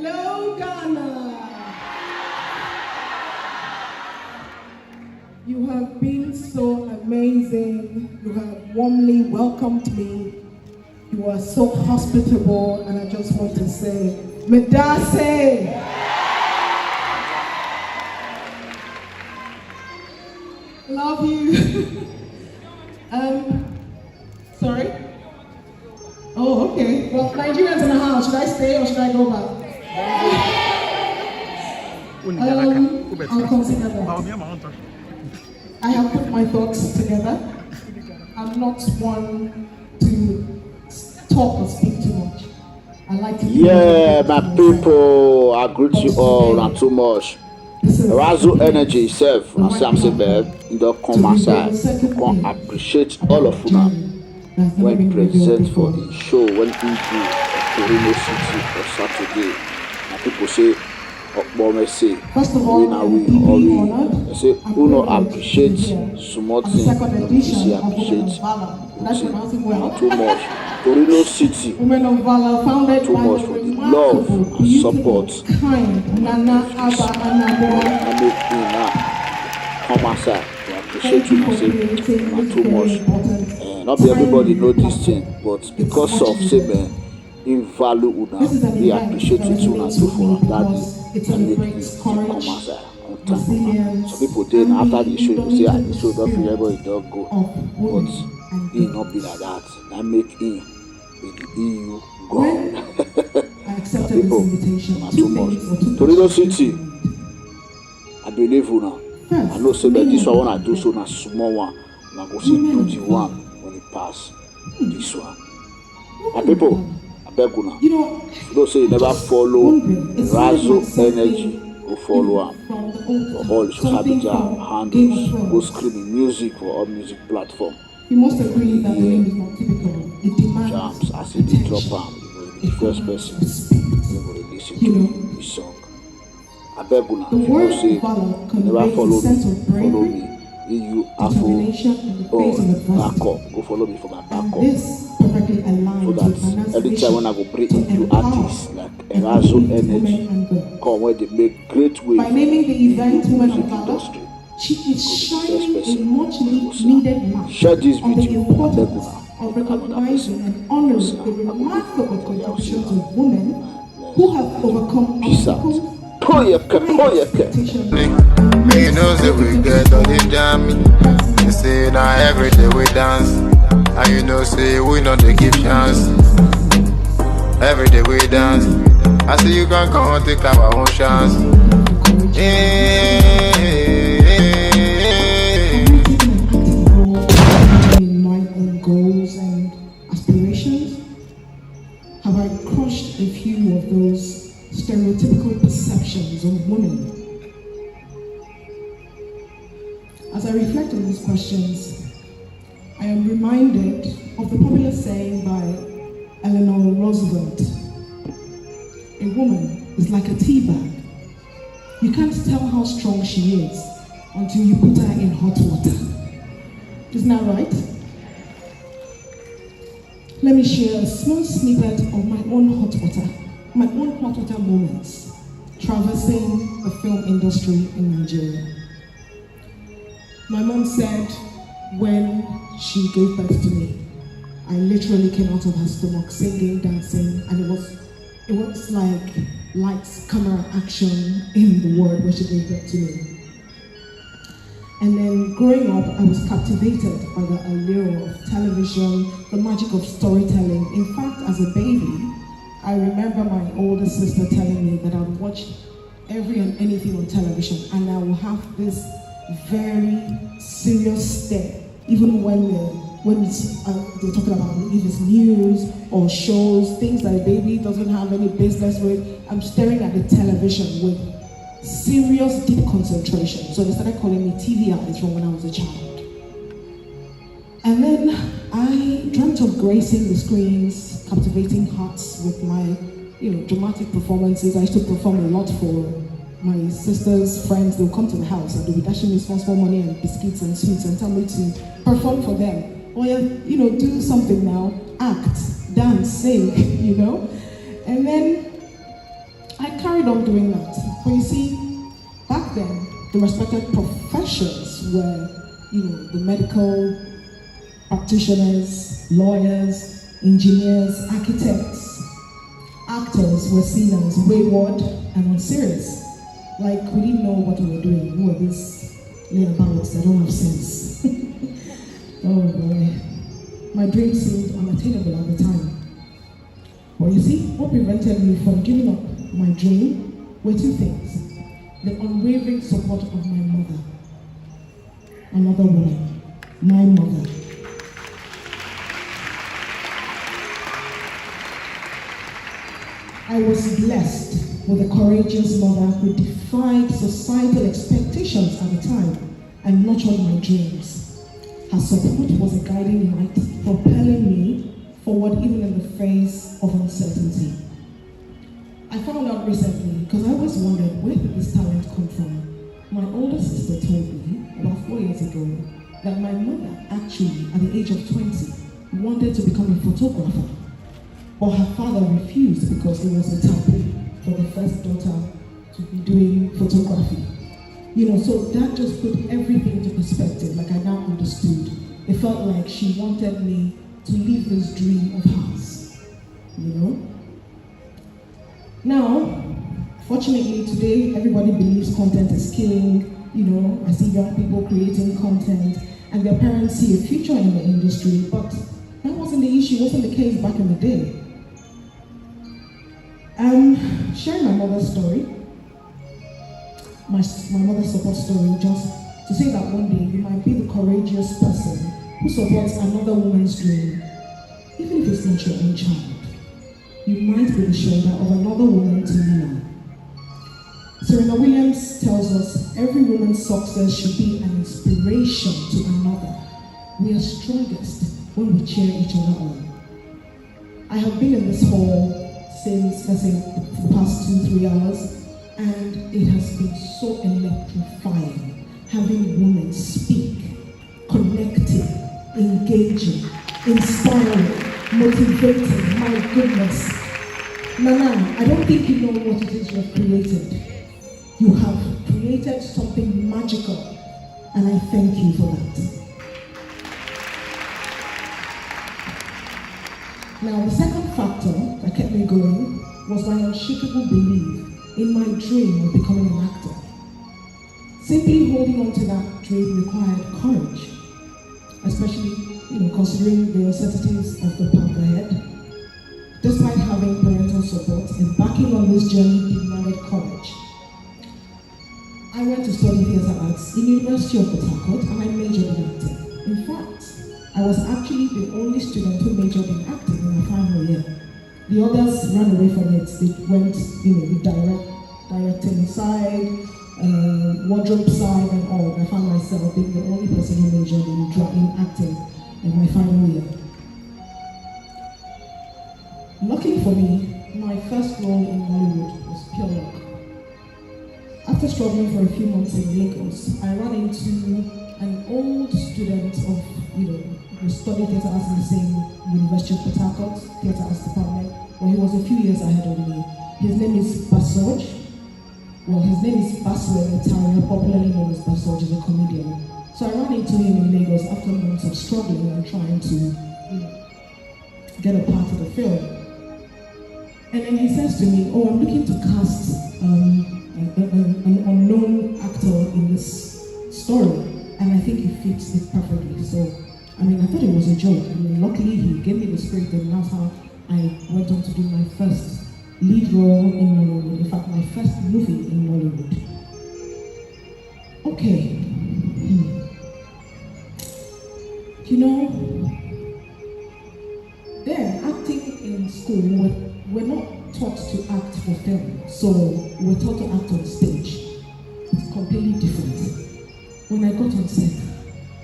Hello, Ghana. You have been so amazing. You have warmly welcomed me. You are so hospitable, and I just want to say, Medase. Love you. Sorry? Oh, okay. Well, Nigerians in the house, should I stay or should I go back? I'll consider that. I have put my thoughts together. I'm not one to talk or speak too much. I like to. Yeah, my people, I greet you all, not too much. Razzle energy itself, and Sam Sebeb, in the come aside, come appreciate all of you when present for the show, when we do Torino City on Saturday. And people say, first of all, I say, who no appreciate small thing, you appreciate too much. Torino City, Women of Valour, founded too by much for the love and support. kind Nana Abba Anabo. Come outside to appreciate you, say, not too much. Not be everybody know this thing, but because of say, in value, we appreciate it too, and so for that, and make it come outside on time. Some people then after the show, you say, the show don't feel everybody don't go, but it not be like that. I make it with the EU go. People, not too much. Torino City, I believe you now. I know say that this one I do so na small one. I go see 21 when it pass this one. And people, I beg you now. You don't say you never follow Razzle Energy, go follow am for all social media handles. Go screaming music for all music platform. You must agree that the name is not typical. It demands jams as it dey drop am. You be the first person you go listen to this song. I beg you now, if you know say you never follow me, EU Afro or backup, go follow me for my backup. So that every time when I go bring in new artists like Razzle Energy, come where they make great way by naming the event Women of Valour, industry. she is shining a much needed light share this on the video. importance of recognizing and honoring the remarkable contributions of women who have overcome obstacles. Me know say we get all this jam. You say now every day we dance, and you know say we not dey give chance. Every day we dance, I say you can come and take our own chance. In my own goals and aspirations, have I crushed a few of those stereotypical perceptions of women? As I reflect on these questions, I am reminded of the popular saying by Eleanor Roosevelt: a woman is like a tea bag. You can't tell how strong she is until you put her in hot water. Isn't that right? Let me share a small snippet of my own hot water moments traversing the film industry in Nigeria. My mom said when she gave birth to me, I literally came out of her stomach singing, dancing, and it was like lights, camera, action in the world when she gave birth to me. And then growing up, I was captivated by the allure of television, the magic of storytelling. In fact, as a baby, I remember my older sister telling me that I would watch every and anything on television, and I will have this very serious stare, even when they're talking about if it's news or shows, things that a baby doesn't have any business with. I'm staring at the television with serious, deep concentration. So they started calling me TV eyes from when I was a child. And then I dreamt of gracing the screens, captivating hearts with my, dramatic performances. I used to perform a lot for my sister's friends. They'll come to the house and they'll be dashing me small money and biscuits and sweets and tell me to perform for them. Or, do something now, act, dance, sing, And then I carried on doing that. But you see, back then, the respected professions were, the medical practitioners, lawyers, engineers, architects. Actors were seen as wayward and unserious. Like we didn't know what we were doing. Who were these layabouts that don't have sense? Oh boy. My dream seemed unattainable at the time. But you see, what prevented me from giving up my dream were two things. The unwavering support of my mother. Another woman, my mother. I was blessed with a courageous mother who defied societal expectations at the time and nurtured my dreams. Her support was a guiding light, propelling me forward even in the face of uncertainty. I found out recently, because I always wondered, where did this talent come from? My older sister told me, about 4 years ago, that my mother actually, at the age of 20, wanted to become a photographer. But her father refused because it was a taboo for the first daughter to be doing photography. So that just put everything into perspective, like I now understood. It felt like she wanted me to live this dream of hers, Now, fortunately today, everybody believes content is king. I see young people creating content and their parents see a future in the industry, but that wasn't the issue, wasn't the case back in the day. Sharing my mother's story, my mother's support story, just to say that one day you might be the courageous person who supports another woman's dream, even if it's not your own child. You might be the shoulder of another woman to lean on. Serena Williams tells us every woman's success should be an inspiration to another. We are strongest when we cheer each other on. I have been in this hall since, let's say, the past 2-3 hours, and it has been so electrifying having women speak, connecting, engaging, inspiring, motivating. My goodness. Nana, I don't think you know what it is you have created. You have created something magical, and I thank you for that. Now, the second factor that kept me going was my unshakable belief in my dream of becoming an actor. Simply holding on to that dream required courage, especially, considering the uncertainties of the path ahead. Despite having parental support, embarking on this journey demanded courage. I went to study theatre arts in University of Port Harcourt, and I majored in acting. In fact, I was actually the only student who majored in acting in my final year. The others ran away from it. They went, the directing side, wardrobe side, and all. I found myself being the only person who majored in acting in my final year. Luckily for me, my first role in Nollywood was pure luck. After struggling for a few months in Lagos, I ran into an old student of, who studied theatre arts in the same University of Port Harcourt, theatre arts department, but he was a few years ahead of me. His name is Basoj. Well, his name is Baswe Italia, popularly known as Basoj, is a comedian. So I ran into him in Lagos after months of struggling and trying to, get a part of the film. And then he says to me, I'm looking to cast an unknown actor in this story, and I think he fits it perfectly. So, I thought it was a joke. Luckily he gave me the script, and that's how I went on to do my first lead role in Nollywood. In fact, my first movie in Nollywood. Okay. Then acting in school, we're not taught to act for film, so we're taught to act on stage. It's completely different. When I got on set,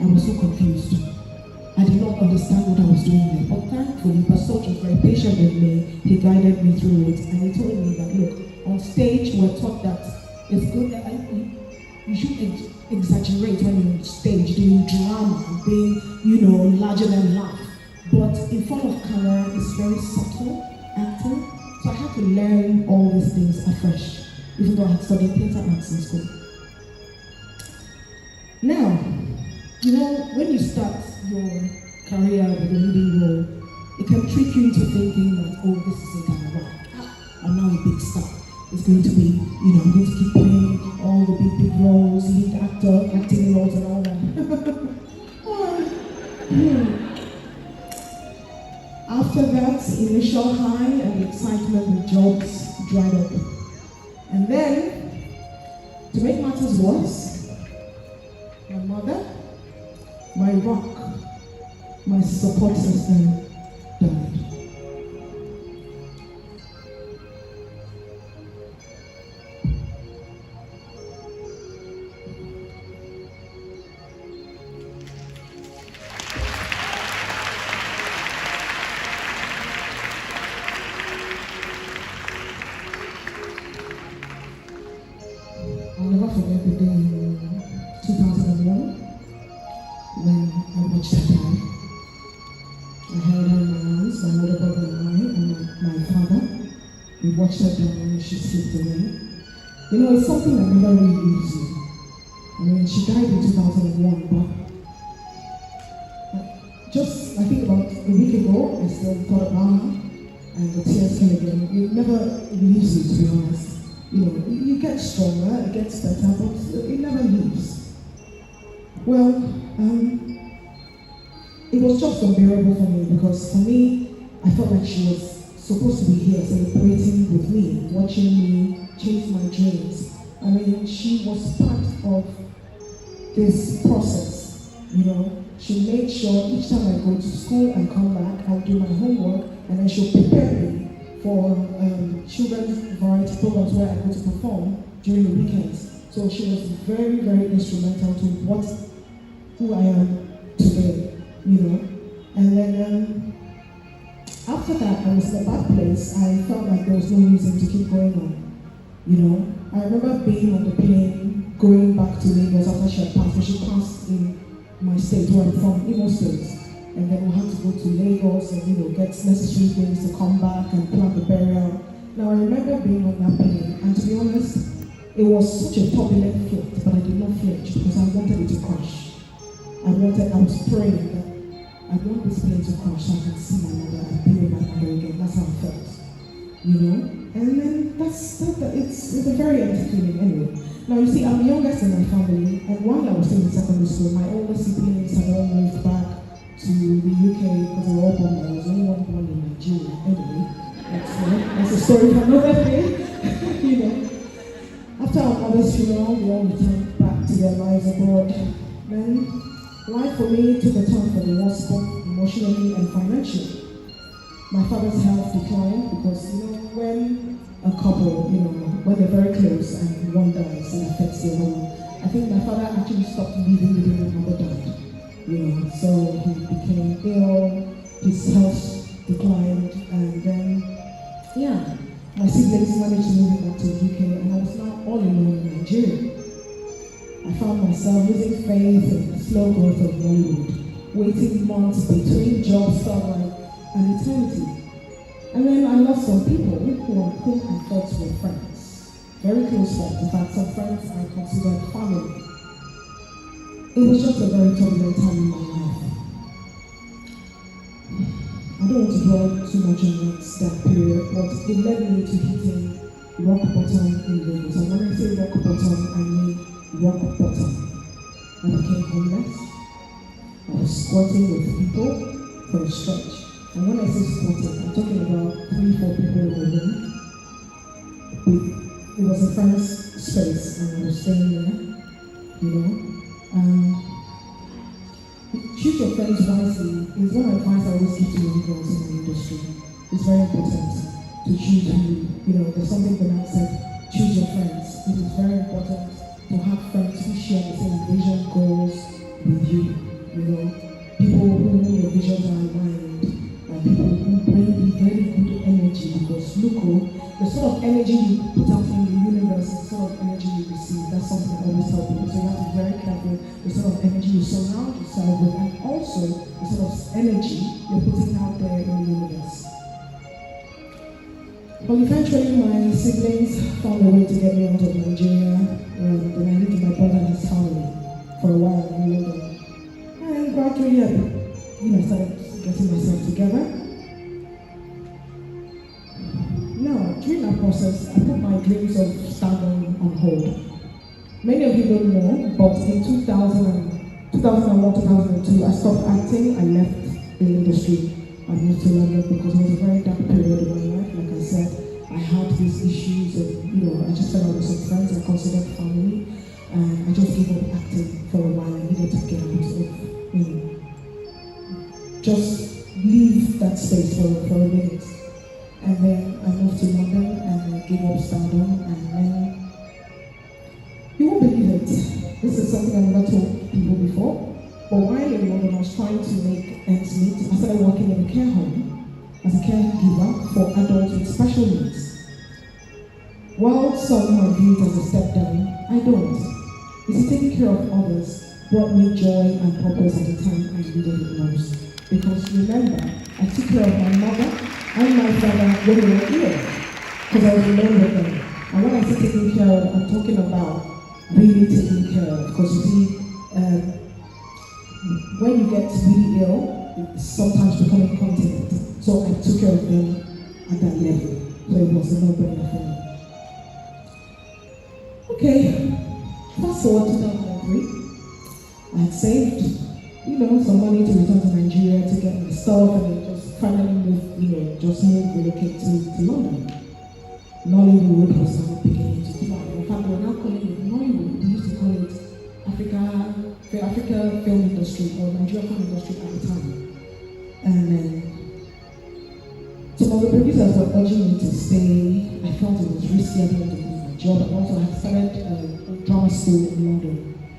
I was so confused. I did not understand what I was doing there, but thankfully, Basoj was very patient with me. He guided me through it, and he told me that, look, on stage, we're taught that it's good that you should exaggerate when you're on stage, doing drama, being, larger than life. But in front of camera, it's very subtle acting. So I had to to learn all these things afresh, even though I had studied theatre arts in school. Now, when you start your career with a leading role, it can trick you into thinking that, oh, this is it, I'm now a big star. It's going to be, I'm going to keep playing all the big roles, lead actor, acting roles and all that. After that initial high and excitement with jobs dried up. And then, to make matters worse, my mother, my rock, my support system died. I'll never forget the day in 2001 when I watched her die. I held her in my arms, my older brother and my father. We watched her die and she slipped away. It's something that never really leaves you. She died in 2001, but I think about a week ago, I still thought about her and the tears came again. It never leaves you, to be honest. You get stronger, it gets better, but it never leaves. Well, it was just unbearable for me because for me, I felt like she was supposed to be here celebrating with me, watching me chase my dreams. She was part of this process, She made sure each time I go to school and come back, I'll do my homework and then she'll prepare me for children's variety programs where I go to perform during the weekends. So she was very, very instrumental to who I am today, And then after that, I was in a bad place. I felt like there was no reason to keep going on, I remember being on the plane, going back to Lagos after she had passed. So she passed in my state where I'm from, Imo State. And then we had to go to Lagos and get necessary things to come back and plan the burial. Now I remember being on that plane, and to be honest, it was such a turbulent flight, but I did not flinch because I wanted it to crash. I was praying that I want this plane to crash so I can see my mother and be with my mother again. That's how I felt, And then it's a very empty feeling anyway. Now you see, I'm the youngest in my family, and while I was still in secondary school, my older siblings had all moved back to the UK because they were all born there. I was only one born in Nigeria. Anyway, that's a story for another day. After our mother's funeral, we all returned back to their lives abroad. Then life for me took a turn for the worse, both emotionally and financially. My father's health declined because when a couple, when they're very close and one dies, it affects the other one. I think my father actually stopped living with him when my mother died. So he became ill, his health declined, and then, my siblings managed to move back to the UK, and I was now all alone in Nigeria. I found myself losing faith in the slow growth of Nollywood, waiting months between jobs felt like an eternity. And then I lost some people whom I thought were friends, very close friends. In fact, some friends I considered family. It was just a very turbulent time in my life. I don't want to dwell too much on that period, but it led me to hitting rock bottom in Lagos. And when I say rock bottom, I mean rock bottom. I became homeless. I was squatting with people for a stretch. And when I say squatting, I'm talking about 3-4 people in a room. It was a friend's space, and I was staying there, Choose your friends wisely is one advice I always give to young girls in the industry. It's very important to choose who, there's something Bernard said, choose your friends. It is very important to have friends who share the same vision, goals with you, people who your visions are aligned, and people who bring you very good energy, because look, the sort of energy you put out in the universe is the sort of energy you receive. That's something I always tell people. So you have to be very careful the sort of energy you surround yourself with, and also the sort of energy you're putting out there in the universe. Well, eventually my siblings found a way to get me out of Nigeria, and then I lived with my brother and his family for a while in London. And gradually, I started getting myself together. Now, during that process, I put my dreams of stardom on hold. Many of you don't know, but in 2001, 2002, I stopped acting. I left the industry. I moved to London because it was a very dark period of my life. Like I said, I had these issues and, I just fell out with some friends I considered family. And I just gave up acting for a while. I needed to get out of, just leave that space for a minute. And then I moved to London and I gave up stardom, and then, you won't believe it, this is something I've never told people before, but while in London I was trying to make ends meet, I started working in a care home as a caregiver for adults with special needs. While some might view it as a step down, I don't. You see, taking care of others brought me joy and purpose at the time I needed it most. Because remember, I took care of my mother and my father when they were ill, because I was alone with them. And when I say taking care of, I'm talking about really taking care of. Because you see, when you get really ill, it's sometimes become incontinent. So I took care of them at that level. So it was a no-brainer for me. Okay, fast forward to 2003. I had saved, some money to return to Nigeria to get my stuff, and then just finally relocate to London. Nollywood was now beginning to fly. In fact, we were now calling it Nollywood. We used to call it Africa film industry or Nigeria film industry at the time. And then some of the producers were urging me to stay. I felt it was risky. I didn't want to lose my job. And also I had started drama school in London.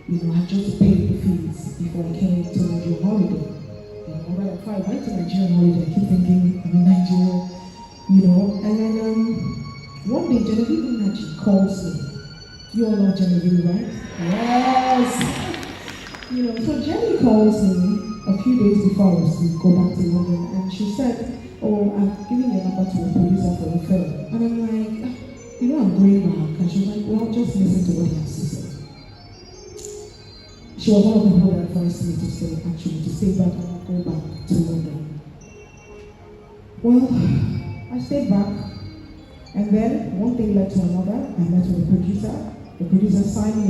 I had just paid the fees before I came to Nigerian holiday. Before I went to Nigerian holiday, I keep thinking I'm in Nigeria, And then one day Genevieve Nachi calls me. You all know Genevieve, right? Yes. So Jenny calls me a few days before I was to go back to London, and she said, "Oh, I've given your number to a producer for the film." And I'm like, I'm going back. And she was like, "Well, just listen to what he has to say." She was one of the people that advised me to stay back and not go back to London. Well, I stayed back, and then one thing led to another. I met with the producer. The producer signed me